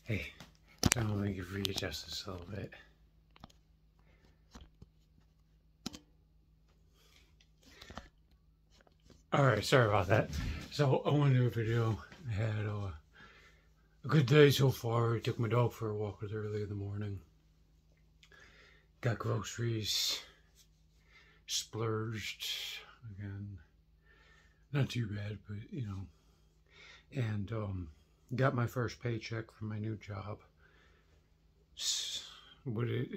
Hey, so I'm gonna readjust this a little bit. Alright, sorry about that. So I wanted to do a video. I had a good day so far. I took my dog for a walk early in the morning. Got groceries. Splurged again. Not too bad, but you know. And got my first paycheck from my new job. What it,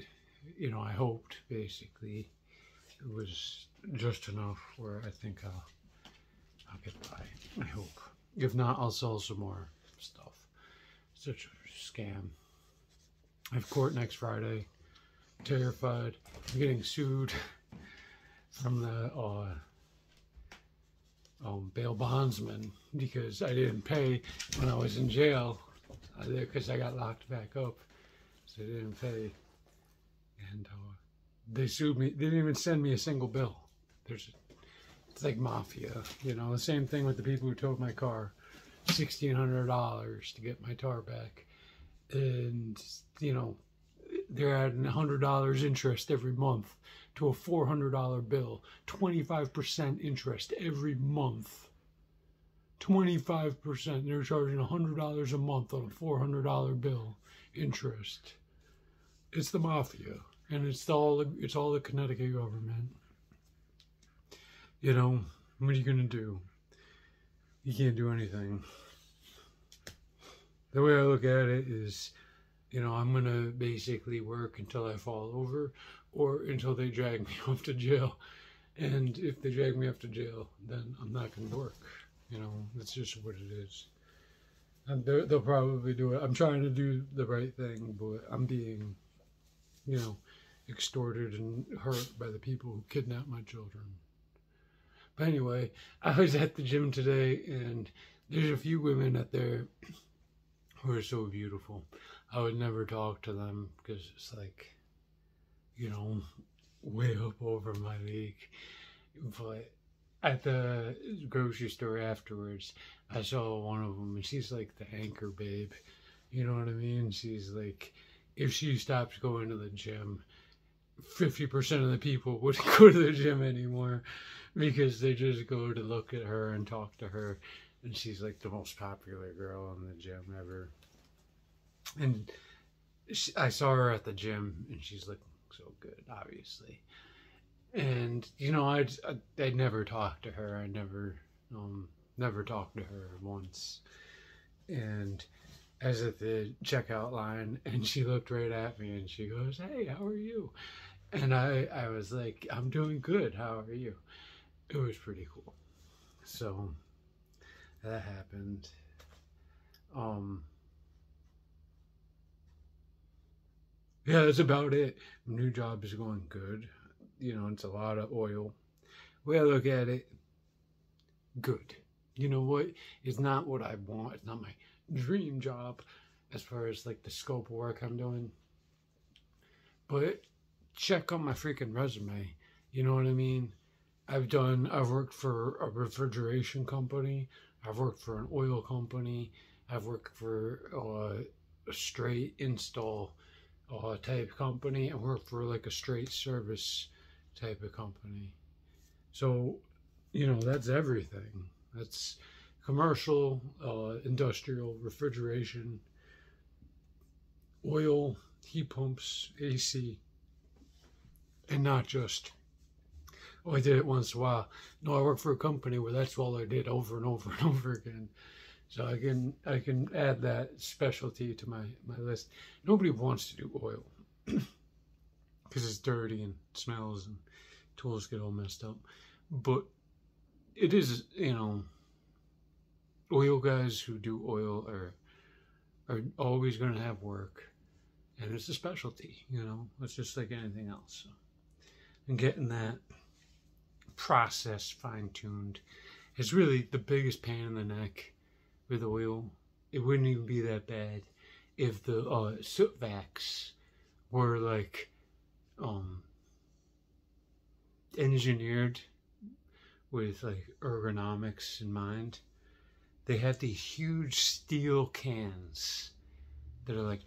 you know, I hoped basically it was just enough where I think I'll get by. I hope. If not, I'll sell some more stuff. Such a scam. I have court next Friday. Terrified. I'm getting sued from the bail bondsman because I didn't pay when I was in jail because I got locked back up. So I didn't pay. And they sued me. They didn't even send me a single bill. It's like mafia, you know. The same thing with the people who towed my car. $1,600 to get my car back. And, you know, they're adding $100 interest every month to a $400 bill. 25% interest every month. 25%. They're charging $100 a month on a $400 bill interest. It's the mafia, and it's all the Connecticut government. You know, what are you gonna do? You can't do anything. The way I look at it is, you know, I'm gonna basically work until I fall over or until they drag me off to jail. And if they drag me off to jail, then I'm not gonna work. You know, that's just what it is. And they'll probably do it. I'm trying to do the right thing, but I'm being, you know, extorted and hurt by the people who kidnap my children. But anyway, I was at the gym today, and there's a few women out there who are so beautiful. I would never talk to them because it's like, you know, way up over my league. But at the grocery store afterwards, I saw one of them, and she's like the anchor babe. You know what I mean? She's like, if she stops going to the gym, 50% of the people wouldn't go to the gym anymore because they just go to look at her and talk to her. And she's like the most popular girl in the gym ever. And I saw her at the gym, and she's looking so good, obviously. And, you know, I'd never talked to her. I never talked to her once. And I was at the checkout line, and she looked right at me, and she goes, "Hey, how are you?" And I was like, "I'm doing good. How are you?" It was pretty cool. So that happened. Yeah, that's about it. New job is going good. You know, it's a lot of oil. The way I look at it, good. You know what? It's not what I want. It's not my dream job as far as like the scope of work I'm doing. But check out my freaking resume. You know what I mean? I've worked for a refrigeration company. I've worked for an oil company. I've worked for a straight install type company. I worked for like a straight service type of company. So, you know, that's everything. That's commercial, industrial, refrigeration, oil, heat pumps, AC, and not just, oh, I did it once in a while. No, I work for a company where that's all I did over and over and over again. So I can add that specialty to my list. Nobody wants to do oil because it's dirty and smells and tools get all messed up. But it is, you know, oil guys who do oil are always going to have work, and it's a specialty. You know, it's just like anything else. So, and getting that process fine-tuned is really the biggest pain in the neck with oil. It wouldn't even be that bad if the soot vacs were like engineered with like ergonomics in mind. They had these huge steel cans that are like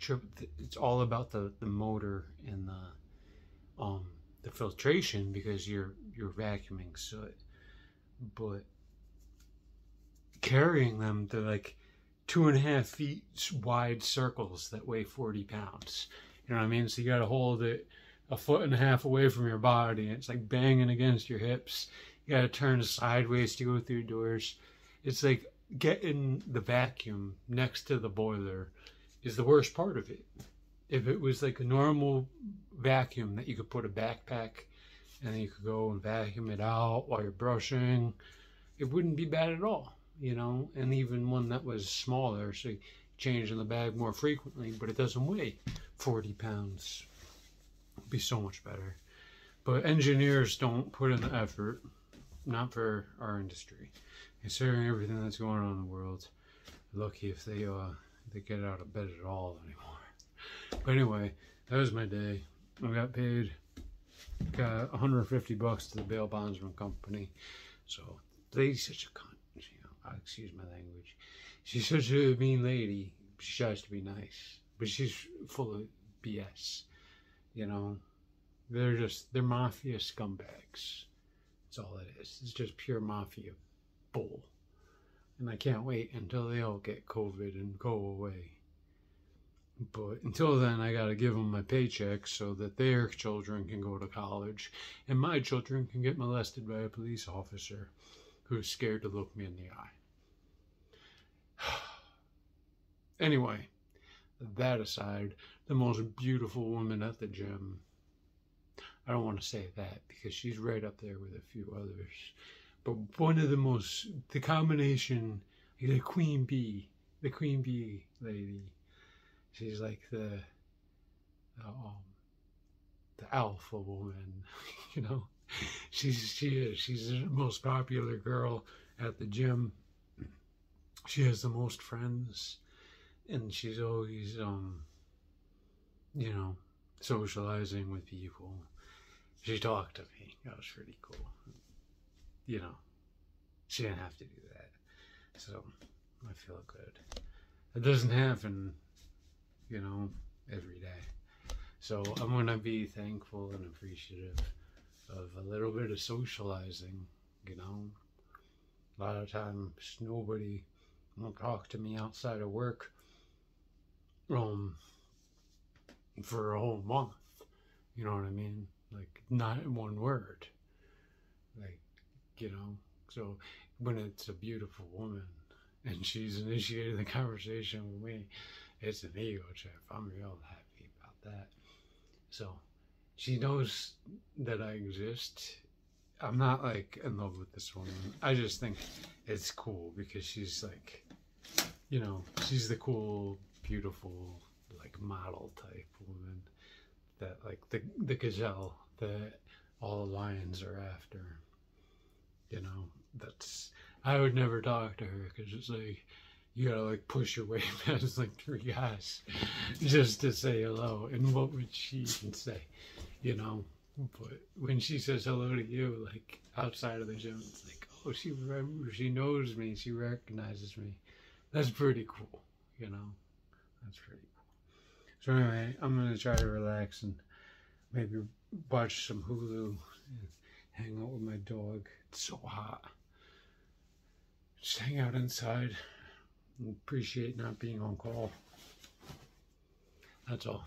it's all about the motor and the filtration because you're vacuuming soot. But carrying them, they're like 2.5 feet wide circles that weigh 40 pounds. You know what I mean? So you got to hold it 1.5 feet away from your body. It's like banging against your hips. You got to turn sideways to go through doors. It's like getting the vacuum next to the boiler is the worst part of it. If it was like a normal vacuum that you could put a backpack and then you could go and vacuum it out while you're brushing, it wouldn't be bad at all, you know. And even one that was smaller, so you change in the bag more frequently, but it doesn't weigh 40 pounds. It'd be so much better. But engineers don't put in the effort, not for our industry. Considering everything that's going on in the world, lucky if they get out of bed at all anymore. But anyway, that was my day. I got paid, got $150 to the bail bondsman company. So the lady's such a cunt, you know. Excuse my language. She's such a mean lady. She tries to be nice, but she's full of BS. You know, they're mafia scumbags. That's all it is. It's just pure mafia bull. And I can't wait until they all get COVID and go away. But until then, I gotta give them my paycheck so that their children can go to college and my children can get molested by a police officer who's scared to look me in the eye. Anyway, that aside, the most beautiful woman at the gym. I don't want to say that because she's right up there with a few others. But one of the combination, the queen bee lady. She's like the alpha woman, you know. She's the most popular girl at the gym. She has the most friends, and she's always you know, socializing with people. She talked to me. That was pretty cool. You know, she didn't have to do that, so I feel good. It doesn't happen, you know, every day. So I'm going to be thankful and appreciative of a little bit of socializing, you know. A lot of times nobody will talk to me outside of work for a whole month. You know what I mean? Like, not one word. Like, you know, so when it's a beautiful woman and she's initiated the conversation with me, it's an ego trip. I'm real happy about that. So she knows that I exist. I'm not like in love with this woman. I just think it's cool because she's like, you know, she's the cool, beautiful, like model type woman that like the gazelle that all the lions are after. You know, I would never talk to her because it's like, you gotta like push your way past like 3 guys just to say hello. And what would she even say, you know? But when she says hello to you, like outside of the gym, it's like, oh, she remembers, she knows me, she recognizes me. That's pretty cool, you know? That's pretty cool. So anyway, I'm gonna try to relax and maybe watch some Hulu and hang out with my dog. It's so hot. Just hang out inside and appreciate not being on call. That's all.